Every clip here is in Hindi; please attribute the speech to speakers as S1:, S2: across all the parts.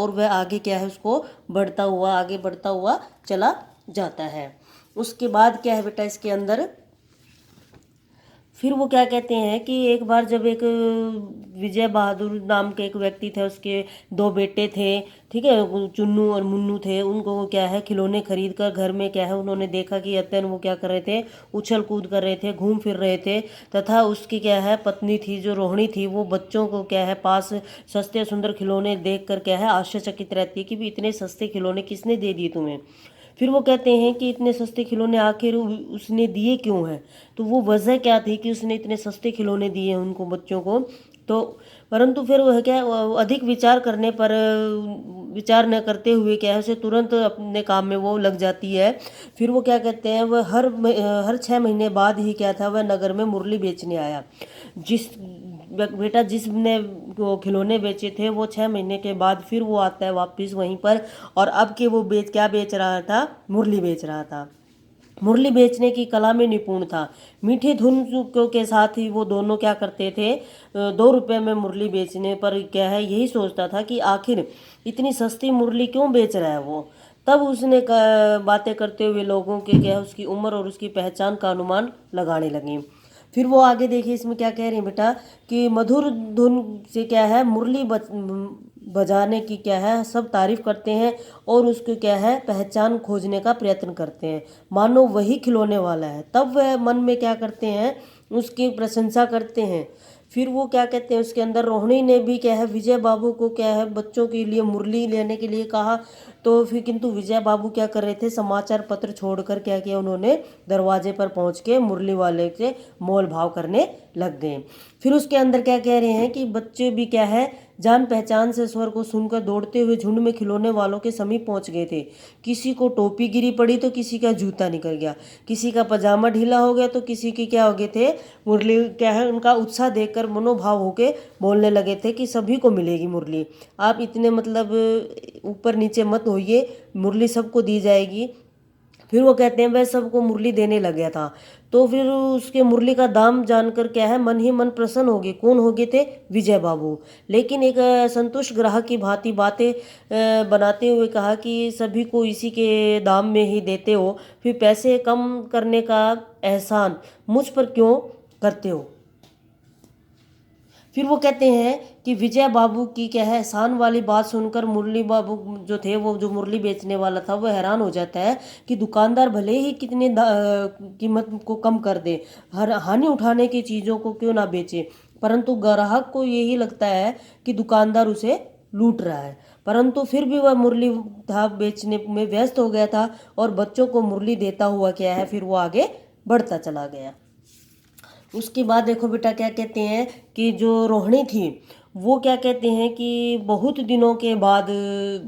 S1: और वह आगे क्या है उसको आगे बढ़ता हुआ चला जाता है। उसके बाद क्या है बेटा इसके अंदर, फिर वो क्या कहते हैं कि एक बार जब एक विजय बहादुर नाम के एक व्यक्ति थे, उसके दो बेटे थे, ठीक है, वो चुन्नू और मुन्नू थे। उनको वो क्या है खिलौने खरीद कर घर में क्या है उन्होंने देखा कि अत्यन वो क्या कर रहे थे, उछल कूद कर रहे थे, घूम फिर रहे थे। तथा उसकी क्या है पत्नी थी जो रोहिणी थी, वो बच्चों को क्या है पास सस्ते सुंदर खिलौने देख कर क्या है आश्चर्यचकित रहती है कि भी इतने सस्ते खिलौने किसने दे दिए तुम्हें। फिर वो कहते हैं कि इतने सस्ते खिलौने आखिर उसने दिए क्यों हैं। तो वो वजह क्या थी कि उसने इतने सस्ते खिलौने दिए उनको बच्चों को। तो परंतु फिर वह क्या अधिक विचार करने पर विचार न करते हुए क्या है उसे तुरंत अपने काम में वो लग जाती है। फिर वो क्या कहते हैं वह हर 6 महीने बाद ही क्या था वह नगर में मुरली बेचने आया। जिस बेटा जिसने वो खिलौने बेचे थे वो 6 महीने के बाद फिर वो आता है वापस वहीं पर। और अब के वो क्या बेच रहा था, मुरली बेच रहा था। मुरली बेचने की कला में निपुण था। मीठी धुन के साथ ही वो दोनों क्या करते थे, 2 रुपए में मुरली बेचने पर क्या है यही सोचता था कि आखिर इतनी सस्ती मुरली क्यों बेच रहा है वो। तब उसने बातें करते हुए लोगों के क्या है उसकी उम्र और उसकी पहचान का अनुमान लगाने लगी। फिर वो आगे देखिए इसमें क्या कह रहे हैं बेटा कि मधुर धुन से क्या है मुरली बजाने की क्या है सब तारीफ करते हैं और उसको क्या है पहचान खोजने का प्रयत्न करते हैं, मानो वही खिलौने वाला है। तब वह मन में क्या करते हैं उसकी प्रशंसा करते हैं। फिर वो क्या कहते हैं उसके अंदर रोहिणी ने भी क्या है विजय बाबू को क्या है बच्चों के लिए मुरली लेने के लिए कहा। तो फिर किंतु विजय बाबू क्या कर रहे थे, समाचार पत्र छोड़कर क्या किया उन्होंने दरवाजे पर पहुंच के मुरली वाले से मोल भाव करने लग गए। फिर उसके अंदर क्या कह रहे हैं कि बच्चे भी क्या है जान पहचान से स्वर को सुनकर दौड़ते हुए झुंड में खिलौने वालों के समीप पहुंच गए थे। किसी को टोपी गिरी पड़ी तो किसी का जूता निकल गया, किसी का पजामा ढीला हो गया तो किसी के क्या हो गए थे मुरली क्या है उनका उत्साह देखकर मनोभाव होके बोलने लगे थे कि सभी को मिलेगी मुरली, आप इतने मतलब ऊपर नीचे मत होइए, मुरली सबको दी जाएगी। फिर वो कहते हैं वह सबको मुरली देने लग गया था। तो फिर उसके मुरली का दाम जानकर क्या है मन ही मन प्रसन्न हो गए। कौन हो गए थे, विजय बाबू। लेकिन एक संतुष्ट ग्राहक की भांति बातें बनाते हुए कहा कि सभी को इसी के दाम में ही देते हो, फिर पैसे कम करने का एहसान मुझ पर क्यों करते हो। फिर वो कहते हैं कि विजय बाबू की क्या है एहसान वाली बात सुनकर मुरली बाबू जो थे वो जो मुरली बेचने वाला था वो हैरान हो जाता है कि दुकानदार भले ही कितने कीमत को कम कर दे, हर हानि उठाने की चीज़ों को क्यों ना बेचे, परंतु ग्राहक को यही लगता है कि दुकानदार उसे लूट रहा है। परंतु फिर भी वह मुरली था बेचने में व्यस्त हो गया था और बच्चों को मुरली देता हुआ क्या है फिर वो आगे बढ़ता चला गया। उसके बाद देखो बेटा क्या कहते हैं कि जो रोहिणी थी वो क्या कहते हैं कि बहुत दिनों के बाद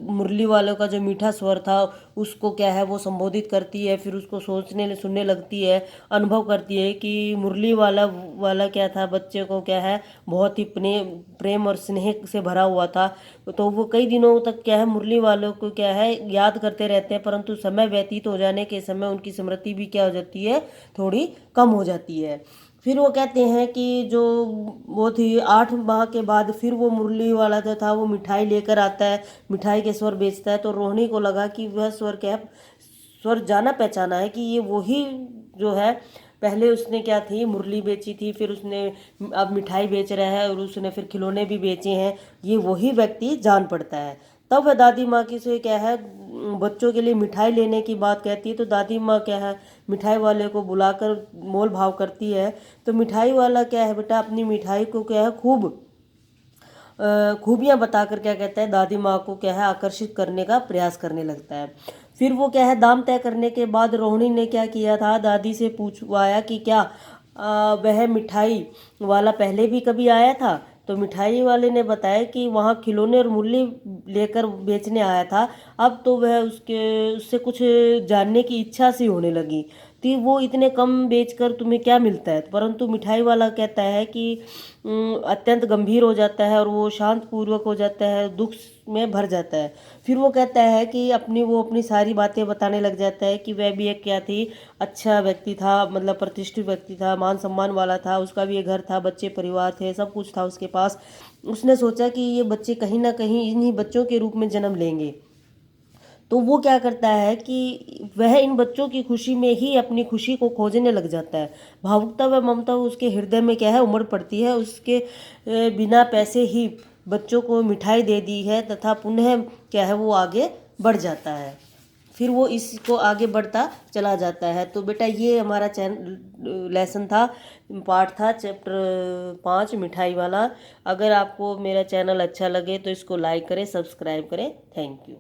S1: मुरली वालों का जो मीठा स्वर था उसको क्या है वो संबोधित करती है। फिर उसको सोचने सुनने लगती है, अनुभव करती है कि मुरली वाला वाला क्या था बच्चे को क्या है बहुत ही प्रेम और स्नेह से भरा हुआ था। तो वो कई दिनों तक क्या है मुरली वालों को क्या है याद करते रहते हैं, परंतु समय व्यतीत हो जाने के समय उनकी स्मृति भी क्या हो जाती है थोड़ी कम हो जाती है। फिर वो कहते हैं कि जो वो थी 8 माह के बाद फिर वो मुरली वाला जो था वो मिठाई लेकर आता है, मिठाई के स्वर बेचता है। तो रोहिणी को लगा कि वह स्वर क्या स्वर जाना पहचाना है कि ये वही जो है पहले उसने क्या थी मुरली बेची थी, फिर उसने अब मिठाई बेच रहा है और उसने फिर खिलौने भी बेचे हैं, ये वही व्यक्ति जान पड़ता है। तब वह दादी माँ की से क्या है बच्चों के लिए मिठाई लेने की बात कहती है। तो दादी माँ क्या है मिठाई वाले को बुलाकर मोल भाव करती है। तो मिठाई वाला क्या है बेटा अपनी मिठाई को क्या है खूबियाँ बताकर क्या कहता है दादी माँ को क्या है आकर्षित करने का प्रयास करने लगता है। फिर वो क्या है दाम तय करने के बाद रोहिणी ने क्या किया था दादी से पूछवाया कि क्या वह मिठाई वाला पहले भी कभी आया था। तो मिठाई वाले ने बताया कि वहाँ खिलौने और मुरली लेकर बेचने आया था। अब तो वह उससे कुछ जानने की इच्छा सी होने लगी। तो वो इतने कम बेचकर तुम्हें क्या मिलता है। परंतु मिठाई वाला कहता है कि अत्यंत गंभीर हो जाता है और वो शांत पूर्वक हो जाता है, दुख में भर जाता है। फिर वो कहता है कि अपनी सारी बातें बताने लग जाता है कि वह भी एक क्या थी, अच्छा व्यक्ति था, मतलब प्रतिष्ठित व्यक्ति था, मान सम्मान वाला था, उसका भी एक घर था, बच्चे परिवार थे, सब कुछ था उसके पास। उसने सोचा कि ये बच्चे कहीं ना कहीं इन्हीं बच्चों के रूप में जन्म लेंगे। तो वो क्या करता है कि वह इन बच्चों की खुशी में ही अपनी खुशी को खोजने लग जाता है। भावुकता व ममता उसके हृदय में क्या है, उमड़ पड़ती है। उसके बिना पैसे ही बच्चों को मिठाई दे दी है तथा पुनः क्या है, वो आगे बढ़ जाता है। फिर वो इसको आगे बढ़ता चला जाता है। तो बेटा ये हमारा लेसन था, पार्ट था चैप्टर 5 मिठाई वाला। अगर आपको मेरा चैनल अच्छा लगे तो इसको लाइक करें, सब्सक्राइब करें। Thank you.